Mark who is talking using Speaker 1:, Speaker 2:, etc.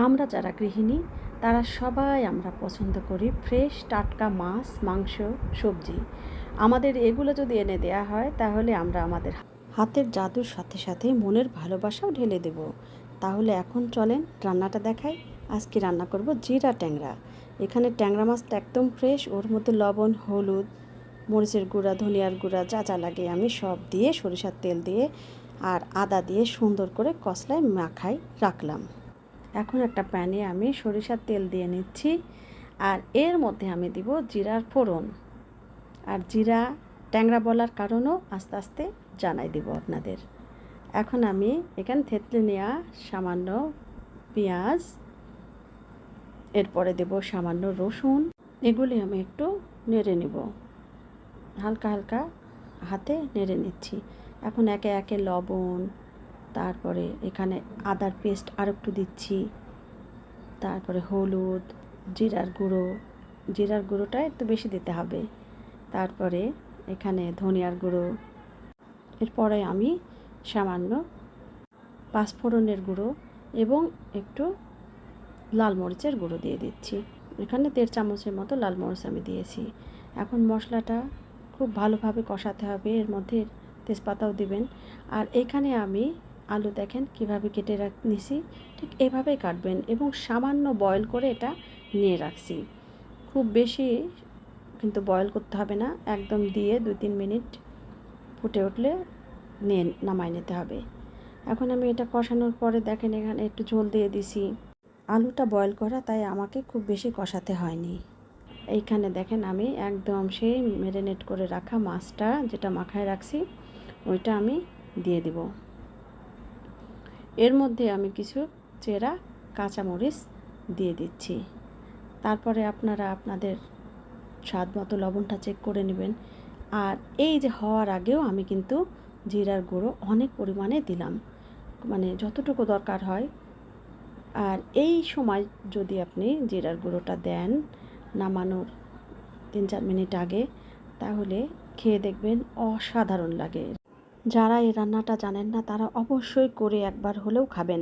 Speaker 1: আমরা যারা গৃহিণী তারা সবাই আমরা পছন্দ করি ফ্রেশ টাটকা মাছ, মাংস, সবজি। আমাদের এগুলো যদি এনে দেয়া হয় তাহলে আমরা আমাদের হাতের জাদুর সাথে সাথে মনের ভালোবাসাও ঢেলে দেব। তাহলে এখন চলেন রান্নাটা দেখাই। আজকে রান্না করব জিরা ট্যাংরা। এখানে ট্যাংরা মাছটা একদম ফ্রেশ, ওর মধ্যে লবণ, হলুদ, মরিচের গুঁড়া, ধনিয়ার গুঁড়া যা যা লাগে আমি সব দিয়ে সরিষার তেল দিয়ে আর আদা দিয়ে সুন্দর করে কষলায় মাখাই রাখলাম। এখন একটা প্যানে আমি সরিষার তেল দিয়ে নিচ্ছি আর এর মধ্যে আমি দিব জিরার ফোড়ন। আর জিরা ট্যাংরা বলার কারণও আস্তে আস্তে জানাই দিব আপনাদের। এখন আমি এখানে থেতলে নেওয়া সামান্য পেঁয়াজ, এরপরে দেব সামান্য রসুন। এগুলি আমি একটু নেড়ে নেব, হালকা হালকা হাতে নেড়ে নিচ্ছি। এখন একে একে লবণ, তারপরে এখানে আদার পেস্ট আর একটু দিচ্ছি, তারপরে হলুদ, জিরার গুঁড়োটা একটু বেশি দিতে হবে, তারপরে এখানে ধনিয়ার গুঁড়ো, এরপরে আমি সামান্য পাঁচফোড়নের গুঁড়ো এবং একটু লাল মরিচের গুঁড়ো দিয়ে দিচ্ছি। এখানে 1.5 চামচের মতো লাল মরিচ আমি দিয়েছি। এখন মশলাটা খুব ভালোভাবে কষাতে হবে, এর মধ্যে তেজপাতাও দিবেন। আর এখানে আমি আলু দেখেন কিভাবে কেটে নিছি, ঠিক এভাবেই কাটবেন এবং সামান্য বয়েল করে এটা নিয়ে রাখছি। খুব বেশি কিন্তু বয়েল করতে হবে না, একদম দিয়ে 2-3 মিনিট ফুটে উঠলে নিয়ে নামাই নিতে হবে। এখন আমি এটা কষানোর পরে দেখেন এখানে একটু ঝোল দিয়ে দিছি। আলুটা বয়েল করা, তাই আমাকে খুব বেশি কষাতে হয়নি। এইখানে দেখেন আমি একদম সেই ম্যারিনেট করে রাখা মাছটা যেটা মাখায় রাখছি ওইটা আমি দিয়ে দিব। এর মধ্যে আমি কিছু চেরা কাঁচামরিচ দিয়ে দিচ্ছি। তারপরে আপনারা আপনাদের স্বাদ মতো লবণটা চেক করে নেবেন। আর এই যে হওয়ার আগেও আমি কিন্তু জিরার গুঁড়ো অনেক পরিমাণে দিলাম, মানে যতটুকু দরকার হয়। আর এই সময় যদি আপনি জিরার গুঁড়োটা দেন নামানোর 3-4 মিনিট আগে, তাহলে খেয়ে দেখবেন অসাধারণ লাগে। যারা এই রান্নাটা জানেন না তারা অবশ্যই করে একবার হলেও খাবেন।